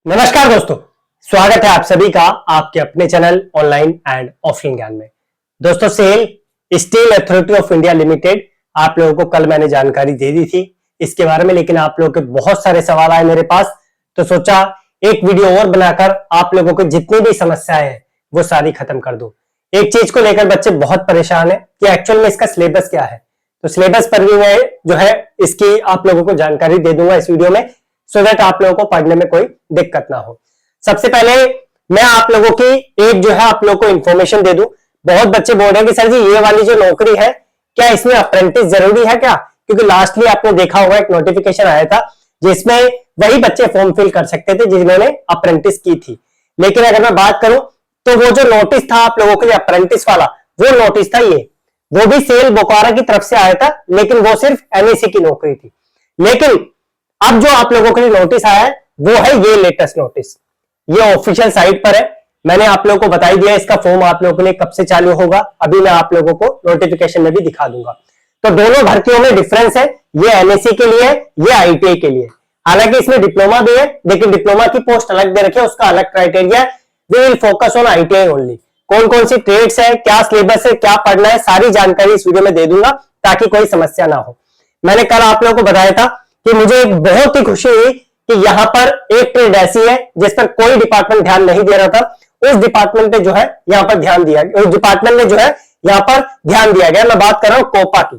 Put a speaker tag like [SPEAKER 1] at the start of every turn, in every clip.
[SPEAKER 1] नमस्कार दोस्तों, स्वागत है आप सभी का आपके अपने चैनल ऑनलाइन एंड ऑफलाइन ज्ञान में। दोस्तों, SAIL Steel Authority of India Limited, आप लोगों को कल मैंने जानकारी दे दी थी इसके बारे में, लेकिन आप लोगों के बहुत सारे सवाल आए मेरे पास, तो सोचा एक वीडियो और बनाकर आप लोगों को जितनी भी समस्याएं हैं वो सारी खत्म कर दूं। एक चीज को लेकर बच्चे बहुत परेशान है कि एक्चुअल में इसका सिलेबस क्या है, तो सिलेबस पर भी मैं जो है इसकी आप लोगों को जानकारी दे दूंगा इस वीडियो में, सो दैट आप लोगों को पढ़ने में कोई दिक्कत ना हो। सबसे पहले मैं आप लोगों की एक जो है आप लोगों को इंफॉर्मेशन दे दूं। बहुत बच्चे बोल रहे हैं कि सर जी ये वाली जो नौकरी है क्या इसमें अप्रेंटिस जरूरी है क्या, क्योंकि लास्टली आपने देखा होगा एक नोटिफिकेशन आया था जिसमें वही बच्चे फॉर्म फिल कर सकते थे जिन्होंने अप्रेंटिस की थी। लेकिन अगर मैं बात करूं तो वो जो नोटिस था आप लोगों के लिए अप्रेंटिस वाला, वो नोटिस था ये, वो भी सेल बोकारो की तरफ से आया था, लेकिन वो सिर्फ एनएसी की नौकरी थी। लेकिन अब जो आप लोगों के लिए नोटिस आया है वो है ये लेटेस्ट नोटिस, ये ऑफिशियल साइट पर है। मैंने आप लोगों को बता ही दिया इसका फॉर्म आप लोगों के लिए कब से चालू होगा, अभी मैं आप लोगों को नोटिफिकेशन में भी दिखा दूंगा। तो दोनों भर्तियों में डिफरेंस है, ये एनएससी के लिए, ये आईटीआई के लिए। हालांकि इसमें डिप्लोमा भी है, लेकिन डिप्लोमा की पोस्ट अलग दे रखी है, उसका अलग क्राइटेरिया है। We will focus on ITI only. कौन कौन सी ट्रेड्स है, क्या सिलेबस है, क्या पढ़ना है, सारी जानकारी इस वीडियो में दे दूंगा ताकि कोई समस्या ना हो। मैंने कल आप लोगों को बताया था कि मुझे एक बहुत ही खुशी हुई कि यहां पर एक ट्रेड ऐसी है जिस पर कोई डिपार्टमेंट ध्यान नहीं दे रहा था, उस डिपार्टमेंट ने जो है यहां पर ध्यान दिया, उस डिपार्टमेंट ने जो है यहां पर ध्यान दिया गया। मैं बात कर रहा हूं कोपा की।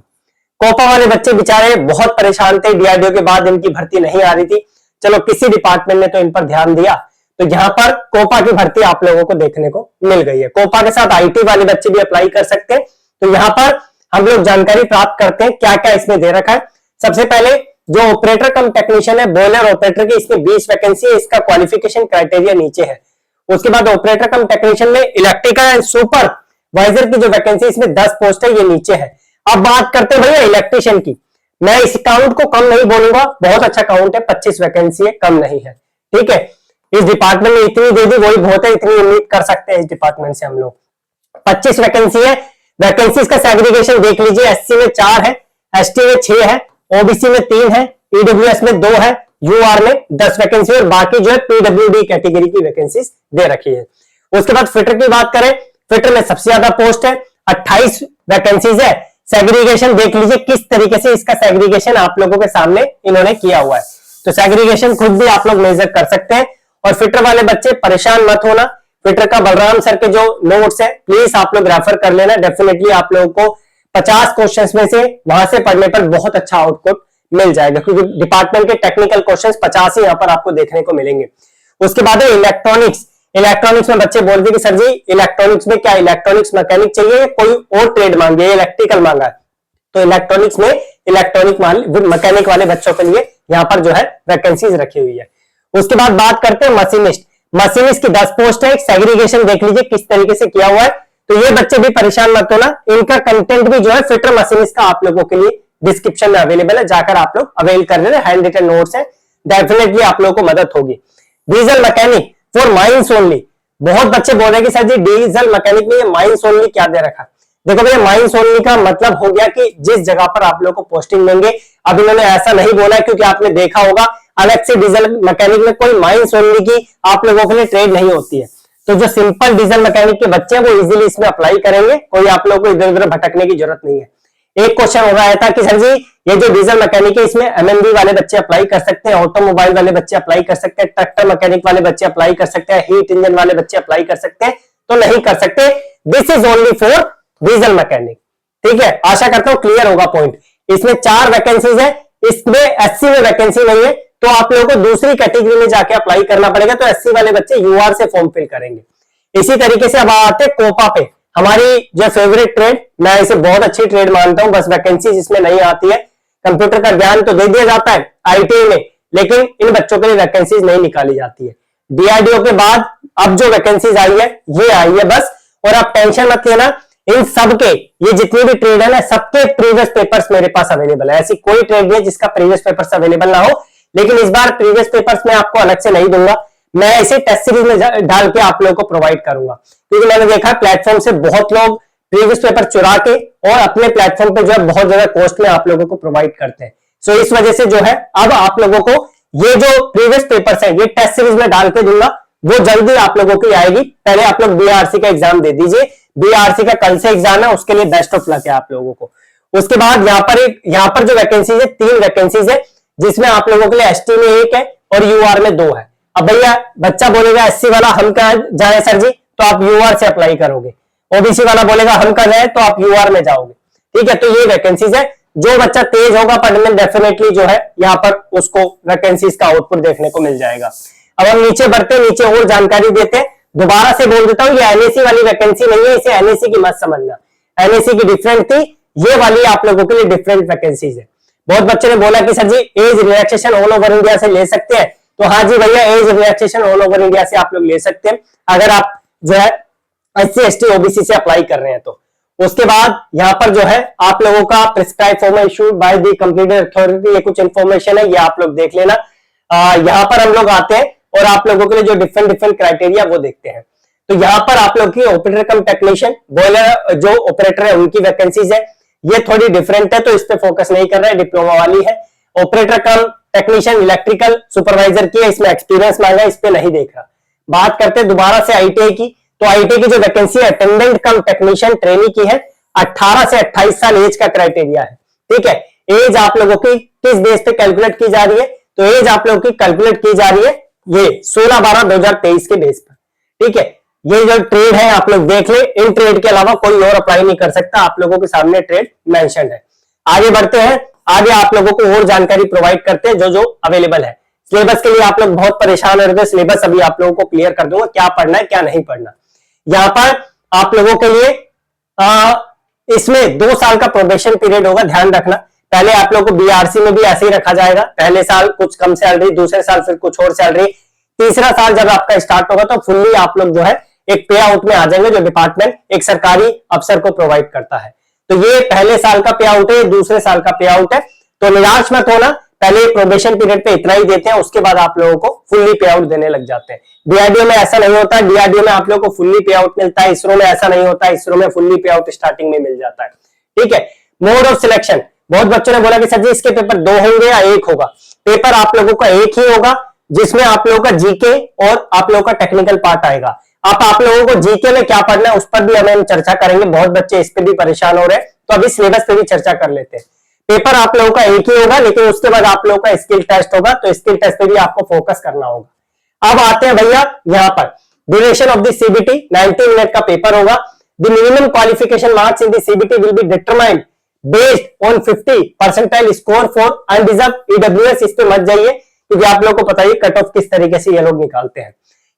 [SPEAKER 1] कोपा वाले बच्चे बेचारे बहुत परेशान थे, डीआरडीओ के बाद इनकी भर्ती नहीं आ रही थी। चलो किसी डिपार्टमेंट ने तो इन पर ध्यान दिया, तो यहां पर कोपा की भर्ती आप लोगों को देखने को मिल गई है। कोपा के साथ आईटी वाले बच्चे भी अप्लाई कर सकते हैं। तो यहां पर हम लोग जानकारी प्राप्त करते हैं क्या क्या इसमें दे रखा है। सबसे पहले जो ऑपरेटर कम टेक्नीशियन है, बॉयलर ऑपरेटर की, इसमें 20 वैकेंसी है, इसका क्वालिफिकेशन क्राइटेरिया नीचे है। उसके बाद ऑपरेटर कम टेक्नीशियन में इलेक्ट्रिकल एंड सुपरवाइजर की जो वैकेंसी इसमें 10 पोस्ट है, ये नीचे है। अब बात करते हैं भैया इलेक्ट्रिशियन की। मैं इस काउंट को कम नहीं बोलूंगा, बहुत अच्छा काउंट है, 25 वैकेंसी है, कम नहीं है। ठीक है, इस डिपार्टमेंट में इतनी दे दी वही बहुत है, इतनी उम्मीद कर सकते हैं इस डिपार्टमेंट से हम लोग। 25 वैकेंसी है। वैकेंसी का सेग्रीगेशन देख लीजिए, एससी में 4 है, एसटी में 6 है, ओबीसी में 3 है, ईडब्ल्यूएस में 2 है, यूआर में 10 वैकेंसी और बाकी जो है पीडब्ल्यूडी कैटेगरी की वैकेंसी दे रखी है। उसके बाद फिटर की बात करें, फिटर में सबसे ज्यादा पोस्ट है, 28 वैकेंसीज है। सेग्रीगेशन देख लीजिए किस तरीके से इसका सेग्रीगेशन आप लोगों के सामने इन्होंने किया हुआ है, तो सेग्रीगेशन खुद भी आप लोग मेजर कर सकते हैं। और फिटर वाले बच्चे परेशान मत होना, फिटर का बलराम सर के जो नोट्स है प्लीज आप लोग रेफर कर लेना। डेफिनेटली आप लोगों को 50 क्वेश्चंस में से वहां से पढ़ने पर बहुत अच्छा आउटपुट मिल जाएगा, क्योंकि डिपार्टमेंट के टेक्निकल क्वेश्चंस 50 ही यहाँ पर आपको देखने को मिलेंगे। उसके बाद है इलेक्ट्रॉनिक्स। इलेक्ट्रॉनिक्स में बच्चे बोलते हैं कि सर जी इलेक्ट्रॉनिक्स में क्या इलेक्ट्रॉनिक्स मैकेनिक चाहिए या कोई और ट्रेड मांगे, इलेक्ट्रिकल मांगा है, तो इलेक्ट्रॉनिक्स में इलेक्ट्रॉनिक मैकेनिक वाले बच्चों के लिए यहाँ पर जो है वैकेंसीज रखी हुई है। उसके बाद बात करते हैं मशीनिस्ट। मशीनिस्ट की 10 पोस्ट है। सेग्रीगेशन देख लीजिए किस तरीके से किया हुआ है, तो ये बच्चे भी परेशान मत होना, इनका कंटेंट भी जो है फिटर मशीनिस्ट का आप लोगों के लिए डिस्क्रिप्शन में अवेलेबल है, जाकर आप लोग अवेल कर लेना। हैंड रिटन नोट्स है, डेफिनेटली आप लोगों को मदद होगी। Diesel mechanic for mines only. बहुत बच्चे बोल रहे हैं कि सर जी डीजल मैकेनिक में ये माइंस ओनली क्या दे रखा। देखो भैया, माइंस ओनली का मतलब हो गया कि जिस जगह पर आप लोगों को पोस्टिंग देंगे। अब इन्होंने ऐसा नहीं बोला है, क्योंकि आपने देखा होगा अलग से डीजल मैकेनिक में कोई माइंस ओनली की आप लोगों के लिए ट्रेड नहीं होती है। तो जो सिंपल डीजल मैकेनिक के बच्चे हैं वो इजीली इसमें अप्लाई करेंगे, कोई आप लोगों को इधर उधर भटकने की जरूरत नहीं है। एक क्वेश्चन हो रहा था कि सर जी ये जो डीजल मैकेनिक है इसमें एमएमबी वाले बच्चे अप्लाई कर सकते हैं, ऑटोमोबाइल वाले बच्चे अप्लाई कर सकते हैं, ट्रैक्टर मैकेनिक वाले बच्चे अप्लाई कर सकते हैं, हीट इंजन वाले बच्चे अप्लाई कर सकते हैं, तो नहीं कर सकते। This is only for diesel mechanic. ठीक है, आशा करता हूं क्लियर होगा पॉइंट। इसमें 4 वैकेंसीज है, इसमें एससी में वैकेंसी नहीं है, तो आप लोगों को दूसरी कैटेगरी में जाके अप्लाई करना पड़ेगा, तो एससी वाले बच्चे यूआर से फॉर्म फिल करेंगे। इसी तरीके से अब आते कोपा पे, हमारी जो फेवरेट ट्रेड, मैं इसे बहुत अच्छी ट्रेड मानता हूं, बस वैकेंसी जिसमें नहीं आती है। कंप्यूटर का ज्ञान तो दे दिया जाता है आईटीआई में, लेकिन इन बच्चों के लिए वैकेंसीज नहीं निकाली जाती है। डीआरडीओ के बाद अब जो वैकेंसीज आई है ये आई है बस, और आप टेंशन मत लेना, इन सबके ये जितनी भी ट्रेड है ना, सबके प्रीवियस पेपर्स मेरे पास अवेलेबल है। ऐसी कोई ट्रेड नहीं है जिसका प्रीवियस पेपर्स अवेलेबल ना हो, लेकिन इस बार प्रीवियस पेपर्स मैं आपको अलग से नहीं दूंगा, मैं इसे टेस्ट सीरीज में डाल के आप लोगों को प्रोवाइड करूंगा, क्योंकि मैंने देखा प्लेटफॉर्म से बहुत लोग प्रीवियस पेपर चुरा के और अपने प्लेटफॉर्म पे जो है बहुत ज्यादा कॉस्ट में आप लोगों को प्रोवाइड करते हैं। सो इस वजह से जो है अब आप लोगों को ये जो प्रीवियस पेपर्स है ये टेस्ट सीरीज में डाल के दूंगा, वो जल्दी आप लोगों की आएगी। पहले आप लोग बीआरसी का एग्जाम दे दीजिए, बीआरसी का कल से एग्जाम है, उसके लिए बेस्ट ऑफ लक है आप लोगों को। उसके बाद यहाँ पर जो वैकेंसीज है 3 वैकेंसीज है, जिसमें आप लोगों के लिए एसटी में 1 है और यूआर में 2 है। अब भैया बच्चा बोलेगा एससी वाला हम कहा जाए सर जी, तो आप यूआर से अप्लाई करोगे। ओबीसी वाला बोलेगा हम कर रहे हैं, तो आप यूआर में जाओगे। ठीक है, तो ये वैकेंसीज है। जो बच्चा तेज होगा पढ़ने में डेफिनेटली जो है यहाँ पर उसको वैकेंसीज का आउटपुट देखने को मिल जाएगा। अब हम नीचे बढ़ते, नीचे और जानकारी देते हैं। दोबारा से बोल देता हूँ, ये एनएसी वाली वैकेंसी नहीं है, इसे एनएसी की मत समझना। एनएसी की डिफरेंट थी, ये वाली आप लोगों के लिए डिफरेंट वैकेंसीज है। बहुत बच्चों ने बोला कि सर जी age relaxation all over India से ले सकते हैं, तो हाँ जी भैया age relaxation all over India से आप लोग ले सकते हैं, अगर आप जो है एससी एसटी ओबीसी से अप्लाई कर रहे हैं तो। उसके बाद यहाँ पर जो है आप लोगों का prescribe form issued by the completed authority, ये कुछ इंफॉर्मेशन है, ये आप लोग देख लेना। यहाँ पर हम लोग आते हैं और आप लोगों के लिए जो डिफरेंट क्राइटेरिया वो देखते हैं। तो यहाँ पर आप लोग की ऑपरेटर कम टेक्नीशियन, बॉयलर जो ऑपरेटर है उनकी वैकेंसीज है, ये थोड़ी डिफरेंट है तो इस पे फोकस नहीं कर रहे हैं, डिप्लोमा वाली है। ऑपरेटर कम टेक्नीशियन इलेक्ट्रिकल सुपरवाइजर की है, इसमें एक्सपीरियंस मांगा, इस पे नहीं देख रहा। बात करते हैं दोबारा से आईटीआई की, तो आईटीआई की जो वैकेंसी है अटेंडेंट कम टेक्नीशियन ट्रेनी की है, 18 से 28 साल एज का क्राइटेरिया है। ठीक है, एज आप लोगों की किस बेस पे कैलकुलेट की जा रही है, तो एज आप लोगों की कैलकुलेट की जा रही है ये 16/12/2023 के बेस पर। ठीक है, ये जो ट्रेड है आप लोग देख ले, इन ट्रेड के अलावा कोई और अप्लाई नहीं कर सकता, आप लोगों के सामने ट्रेड मेंशन है। आगे बढ़ते हैं, आगे आप लोगों को और जानकारी प्रोवाइड करते हैं जो अवेलेबल है। सिलेबस के लिए आप लोग बहुत परेशान हो रहे थे, सिलेबस अभी आप लोगों को क्लियर कर दूंगा, क्या पढ़ना है क्या नहीं पढ़ना। यहां पर आप लोगों के लिए इसमें 2 साल का प्रोबेशन पीरियड होगा, ध्यान रखना। पहले आप लोगों को बीआरसी में भी ऐसे ही रखा जाएगा, पहले साल कुछ कम सैलरी, दूसरे साल फिर कुछ और सैलरी, तीसरा साल जब आपका स्टार्ट होगा तो फुल्ली आप लोग जो है एक पे आउट में आ जाएंगे, जो डिपार्टमेंट एक सरकारी अफसर को प्रोवाइड करता है। तो ये पहले साल का पे आउट है, दूसरे साल का पे आउट है, तो निराश मत होना। पहले प्रोबेशन पीरियड पे इतना ही देते हैं, उसके बाद आप लोगों को फुल्ली पे आउट देने लग जाते हैं। डीआरडीओ में ऐसा नहीं होता, डीआरडीओ में आप लोगों को फुल्ली पे आउट मिलता है, इसरो में ऐसा नहीं होता, इसरो में फुल्ली पे आउट स्टार्टिंग में मिल जाता है। ठीक है, मोड ऑफ सिलेक्शन, बहुत बच्चों ने बोला कि सर जी इसके पेपर 2 होंगे या 1 होगा। पेपर आप लोगों का 1 ही होगा, जिसमें आप लोगों का जीके और आप लोगों का टेक्निकल पार्ट आएगा। आप लोगों को जीके में क्या पढ़ना है उस पर भी हम चर्चा करेंगे, बहुत बच्चे इस पे भी परेशान हो रहे हैं, तो अभी सिलेबस पे भी चर्चा कर लेते हैं। पेपर आप लोगों का 1 ही होगा, लेकिन उसके बाद आप लोगों का स्किल टेस्ट होगा, तो स्किल टेस्ट पे भी आपको फोकस करना होगा। अब आते हैं भैया यहाँ पर duration of the CBT, 90 minute का पेपर होगा। The minimum qualification marks in the CBT will be determined based on 50 percentile score for unreserved EWS. इस पे मत जाइए, क्योंकि आप लोगों को पता है कट ऑफ किस तरीके से ये लोग निकालते हैं।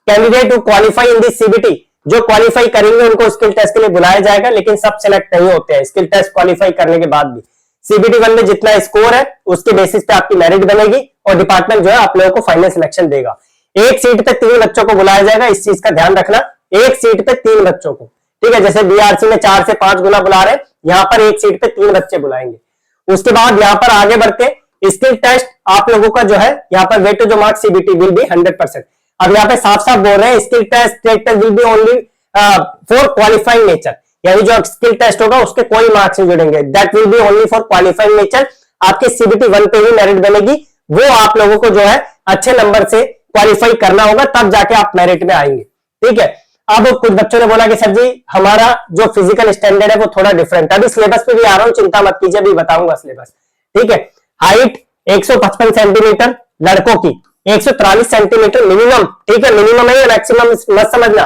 [SPEAKER 1] Candidate to qualify in this CBT, जो क्वालिफाई करेंगे उनको स्किल टेस्ट के लिए बुलाया जाएगा, लेकिन सब सिलेक्ट नहीं होते हैं स्किल टेस्ट क्वालिफाई करने के बाद भी। सीबीटी 1 में जितना स्कोर है उसके बेसिस पे आपकी मेरिट बनेगी और डिपार्टमेंट जो है आप लोगों को फाइनल सिलेक्शन देगा। एक सीट पे 3 बच्चों को बुलाया जाएगा, इस चीज का ध्यान रखना, एक सीट पे 3 बच्चों को। ठीक है, जैसे बीआरसी में 4 से 5 गुना बुला रहे हैं, यहाँ पर एक सीट पे 3 बच्चे बुलाएंगे। उसके बाद यहाँ पर आगे बढ़ते स्किल टेस्ट आप लोगों का जो है यहाँ पर weightage of marks CBT will be 100%। अब यहाँ पे साफ साफ बोल रहे हैं skill test will be only for qualifying nature, यानी जो स्किल टेस्ट होगा उसके कोई मार्क्स नहीं जुड़ेंगे, that will be only for qualifying nature. आपके सीबीटी 1 पे ही मेरिट बनेगी, वो आप लोगों को जो है अच्छे नंबर से क्वालिफाई करना होगा, तब जाके आप मेरिट में आएंगे। ठीक है, अब कुछ बच्चों ने बोला कि सर जी हमारा जो फिजिकल स्टैंडर्ड है वो थोड़ा डिफरेंट है, अभी सिलेबस पे भी आ रहा हूं, चिंता मत कीजिए, अभी बताऊंगा सिलेबस। ठीक है, हाइट 155 सेंटीमीटर लड़कों की, 143 सेंटीमीटर मिनिमम। ठीक है, मिनिमम है, मैक्सिमम मत समझना।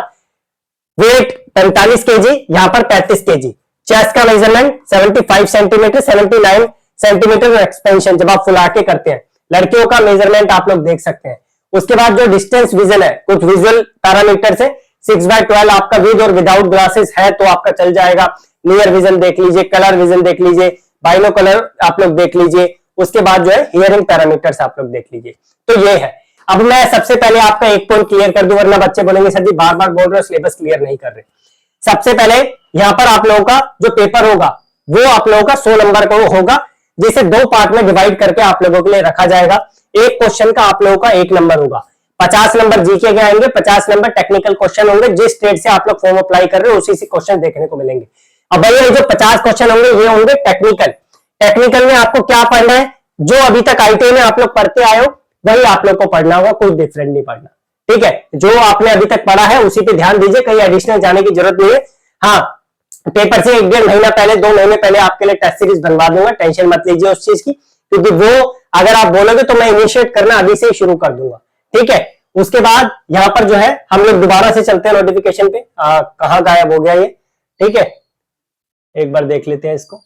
[SPEAKER 1] वेट 45 केजी, यहाँ पर 35 केजी। चेस्ट का मेजरमेंट 75 सेंटीमीटर, 79 सेंटीमीटर एक्सपेंशन जब आप फुला के करते हैं। लड़कियों का मेजरमेंट आप लोग देख सकते हैं। उसके बाद जो डिस्टेंस विजन है, कुछ विजुअल पैरामीटर से 6/12 आपका विद और विदाउट ग्लासेस है तो आपका चल जाएगा। नियर विजन देख लीजिए, कलर विजन देख लीजिए, बाइनो कलर आप लोग देख लीजिए। उसके बाद जो है हियरिंग पैरामीटर्स आप लोग देख लीजिए। तो ये है। अब मैं सबसे पहले आपका एक पॉइंट क्लियर कर दूं, वरना बच्चे बोलेंगे सर जी बार बार बोल रहे हो, सिलेबस क्लियर नहीं कर रहे। सबसे पहले यहाँ पर आप लोगों का जो पेपर होगा वो आप लोगों का 100 नंबर का होगा, जिसे 2 पार्ट में डिवाइड करके आप लोगों के लिए रखा जाएगा। एक क्वेश्चन का आप लोगों का 1 नंबर होगा, 50 नंबर जीके के आएंगे, 50 नंबर टेक्निकल क्वेश्चन होंगे। जिस स्टेट से आप लोग फॉर्म अप्लाई कर रहे हो उसी से क्वेश्चन देखने को मिलेंगे। अब भैया जो 50 क्वेश्चन होंगे ये होंगे टेक्निकल। टेक्निकल में आपको क्या पढ़ना है, जो अभी तक आईटीआई में आप लोग पढ़ते आए हो वही आप लोग को पढ़ना होगा, कुछ डिफरेंट नहीं पढ़ना। ठीक है, जो आपने अभी तक पढ़ा है उसी पे ध्यान दीजिए, कहीं एडिशनल जाने की जरूरत नहीं है। हाँ, पेपर से 1-1.5 महीना पहले, 2 महीने पहले आपके लिए टेस्ट सीरीज बनवा दूंगा, टेंशन मत लीजिए उस चीज की, क्योंकि वो अगर आप बोलोगे तो मैं इनिशिएट करना अभी से ही शुरू कर दूंगा। ठीक है, उसके बाद यहाँ पर जो है हम लोग दोबारा से चलते हैं नोटिफिकेशन पे। कहाँ गायब हो गया ये? ठीक है, एक बार देख लेते हैं इसको।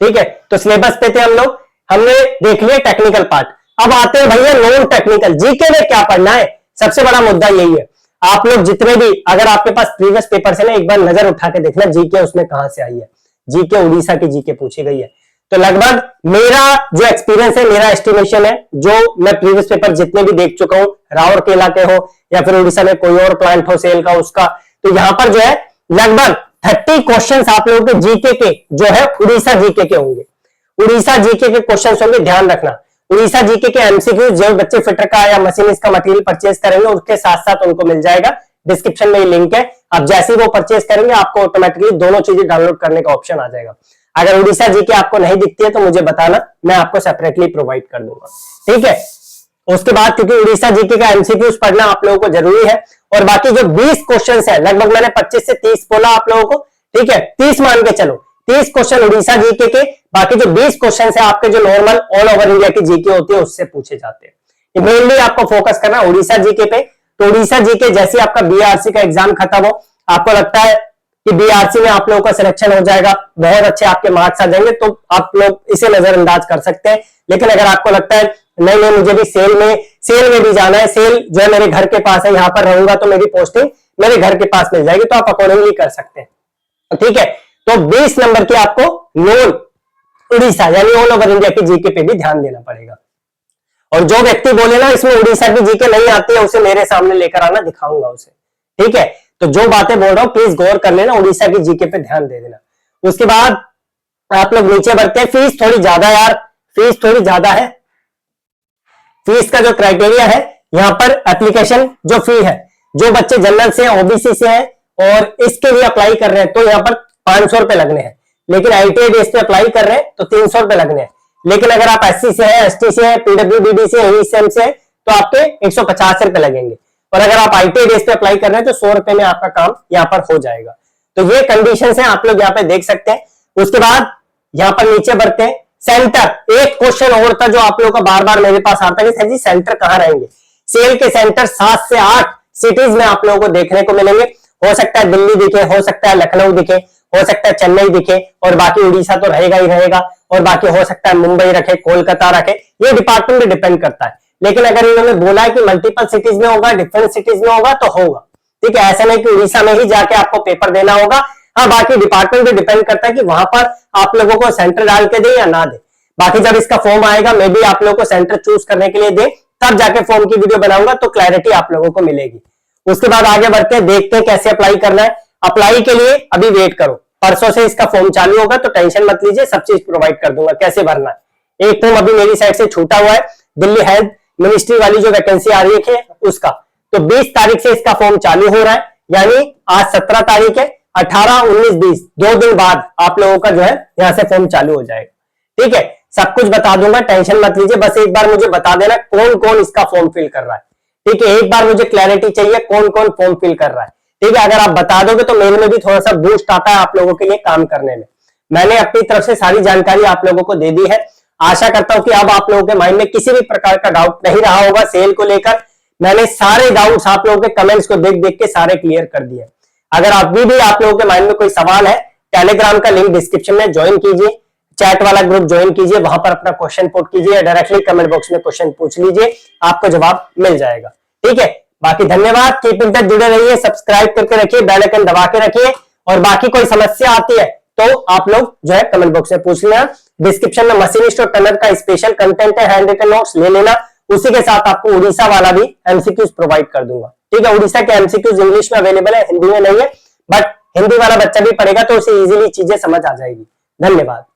[SPEAKER 1] ठीक है, तो सिलेबस पे थे हम लोग, हमने देख लिया टेक्निकल पार्ट। अब आते हैं भैया नॉन टेक्निकल, जीके में क्या पढ़ना है। सबसे बड़ा मुद्दा यही है, आप लोग जितने भी, अगर आपके पास प्रीवियस पेपर से ना एक बार नजर उठा के देखना जीके उसमें कहां से आई है। जीके उड़ीसा की जीके पूछी गई है। तो लगभग मेरा जो एक्सपीरियंस है, मेरा एस्टिमेशन है, जो मैं प्रीवियस पेपर जितने भी देख चुका हूं, राउरकेला के हो या फिर उड़ीसा में कोई और प्लांट हो सेल का उसका, तो यहां पर जो है लगभग 30 क्वेश्चंस आप लोगों के जीके के जो है उड़ीसा जीके के होंगे। उड़ीसा जीके के क्वेश्चंस होंगे, ध्यान रखना। उड़ीसा जीके के एमसीक्यू जो बच्चे फिटर का या मशीनिस्ट का मटेरियल परचेज करेंगे उसके साथ साथ उनको मिल जाएगा, डिस्क्रिप्शन में लिंक है। अब जैसे ही वो परचेज करेंगे आपको ऑटोमेटिकली दोनों चीजें डाउनलोड करने का ऑप्शन आ जाएगा। अगर उड़ीसा जीके आपको नहीं दिखती है तो मुझे बताना, मैं आपको सेपरेटली प्रोवाइड कर दूंगा। ठीक है, उसके बाद क्योंकि उड़ीसा जीके का एमसीक्यूज पढ़ना आप लोगों को जरूरी है, और बाकी जो 20 क्वेश्चन है, लगभग मैंने 25 से 30 बोला आप लोगों को। ठीक है, 30 मान के चलो, 30 क्वेश्चन उड़ीसा जीके के, बाकी जो 20 क्वेश्चन है आपके जो नॉर्मल ऑल ओवर इंडिया की जीके होती है उससे पूछे जाते हैं। मेनली आपको फोकस करना उड़ीसा जीके पे। तो उड़ीसा जीके जैसे आपका बीआरसी का एग्जाम खत्म हो, आपको लगता है कि बीआरसी में आप लोगों का सिलेक्शन हो जाएगा, बहुत अच्छे आपके मार्क्स आ जाएंगे, तो आप लोग इसे नजरअंदाज कर सकते हैं। लेकिन अगर आपको लगता है नहीं नहीं मुझे भी सेल में भी जाना है, सेल जो है मेरे घर के पास है, यहां पर रहूंगा तो मेरी पोस्टिंग मेरे घर के पास मिल जाएगी, तो आप अकॉर्डिंगली कर सकते हैं। ठीक है, तो 20 नंबर की आपको नॉन उड़ीसा यानी ऑल ओवर इंडिया की जीके पे भी ध्यान देना पड़ेगा। और जो व्यक्ति बोले ना इसमें उड़ीसा की जीके नहीं आती है, उसे मेरे सामने लेकर आना, दिखाऊंगा उसे। ठीक है, तो जो बातें बोल रहा हूं प्लीज गौर कर लेना, उड़ीसा की जीके पे ध्यान दे देना। उसके बाद आप लोग नीचे बढ़ते हैं। फीस थोड़ी ज्यादा यार, फीस थोड़ी ज्यादा है। फीस का जो क्राइटेरिया है यहां पर एप्लीकेशन जो फी है, जो बच्चे जनरल से ओबीसी से हैं और इसके लिए अप्लाई कर रहे हैं तो यहां पर 500 रुपए लगने हैं। लेकिन आईटीआई बेस पे अप्लाई कर रहे हैं तो 300 रुपए लगने हैं। लेकिन अगर आप एससी से हैं, एसटी से हैं, पीडब्ल्यूडी से, एईसीएम से हैं, तो आपके 150 रुपए लगेंगे। और अगर आप आईटीआई बेस पे अप्लाई कर रहे हैं तो 100 रुपए में आपका काम यहाँ पर हो जाएगा। तो ये कंडीशन है, आप लोग यहाँ पे देख सकते हैं। उसके बाद यहाँ पर नीचे बढ़ते हैं। सेंटर, एक क्वेश्चन और था जो आप लोगों का बार बार मेरे पास आता है कि सर जी सेंटर कहाँ रहेंगे। सेल के सेंटर 7 से 8 सिटीज में आप लोगों को देखने को मिलेंगे। हो सकता है दिल्ली दिखे, हो सकता है लखनऊ दिखे, हो सकता है चेन्नई दिखे, और बाकी उड़ीसा तो रहेगा ही रहेगा, और बाकी हो सकता है मुंबई रखे, कोलकाता रखे, ये डिपार्टमेंट पे डिपेंड करता है। लेकिन अगर इन्होंने बोला है कि मल्टीपल सिटीज में होगा, डिफरेंट सिटीज में होगा तो होगा। ठीक है, ऐसा नहीं कि उड़ीसा में ही जाके आपको पेपर देना होगा। हाँ, बाकी डिपार्टमेंट पे डिपेंड करता है कि वहां पर आप लोगों को सेंटर डाल के दे या ना दे। बाकी जब इसका फॉर्म आएगा मैं भी आप लोगों को सेंटर चूज करने के लिए दे, तब जाके फॉर्म की वीडियो बनाऊंगा तो क्लैरिटी आप लोगों को मिलेगी। उसके बाद आगे बढ़ते हैं, देखते हैं कैसे अप्लाई करना है। अप्लाई के लिए अभी वेट करो, परसों से इसका फॉर्म चालू होगा तो टेंशन मत लीजिए, सब चीज प्रोवाइड कर दूंगा कैसे भरना है। एक फॉर्म अभी मेरी साइड से छूटा हुआ है, दिल्ली हेल्थ मिनिस्ट्री वाली जो वैकेंसी आ रही है उसका, तो 20 तारीख से इसका फॉर्म चालू हो रहा है, यानी आज 17 तारीख है, 18, 19, 20 2 दिन बाद आप लोगों का जो है यहां से फॉर्म चालू हो जाएगा। ठीक है, सब कुछ बता दूंगा, टेंशन मत लीजिए, बस एक बार मुझे बता देना कौन कौन इसका फॉर्म फिल कर रहा है। ठीक है, एक बार मुझे क्लैरिटी चाहिए कौन कौन फॉर्म फिल कर रहा है। ठीक है, अगर आप बता दोगे तो मेरे में भी थोड़ा सा बूस्ट आता है आप लोगों के लिए काम करने में। मैंने अपनी तरफ से सारी जानकारी आप लोगों को दे दी है। आशा करता हूं कि अब आप लोगों के माइंड में किसी भी प्रकार का डाउट नहीं रहा होगा सेल को लेकर। मैंने सारे डाउट्स आप लोगों के कमेंट्स को देख देख के सारे क्लियर कर दिए। अगर अभी भी आप लोगों के माइंड में कोई सवाल है, टेलीग्राम का लिंक डिस्क्रिप्शन में ज्वाइन कीजिए, चैट वाला ग्रुप ज्वाइन कीजिए, वहां पर अपना क्वेश्चन पुट कीजिए, डायरेक्टली कमेंट बॉक्स में क्वेश्चन पूछ लीजिए, आपको जवाब मिल जाएगा। ठीक है, बाकी धन्यवाद, कीप इन टच, जुड़े रहिए, सब्सक्राइब करके रखिए, बेल आइकन दबा के रखिए, और बाकी कोई समस्या आती है तो आप लोग जो है कमेंट बॉक्स में पूछ लेना। डिस्क्रिप्शन में मशीनिस्ट और टनर का स्पेशल कंटेंट है, हैंड रिटन नोट्स ले लेना, उसी के साथ आपको उड़ीसा वाला भी एमसीक्यूज प्रोवाइड कर दूंगा। ठीक है, उड़ीसा के एमसीक्यूज इंग्लिश में अवेलेबल है, हिंदी में नहीं है, बट हिंदी वाला बच्चा भी पढ़ेगा तो उसे इजीली चीजें समझ आ जाएगी। धन्यवाद।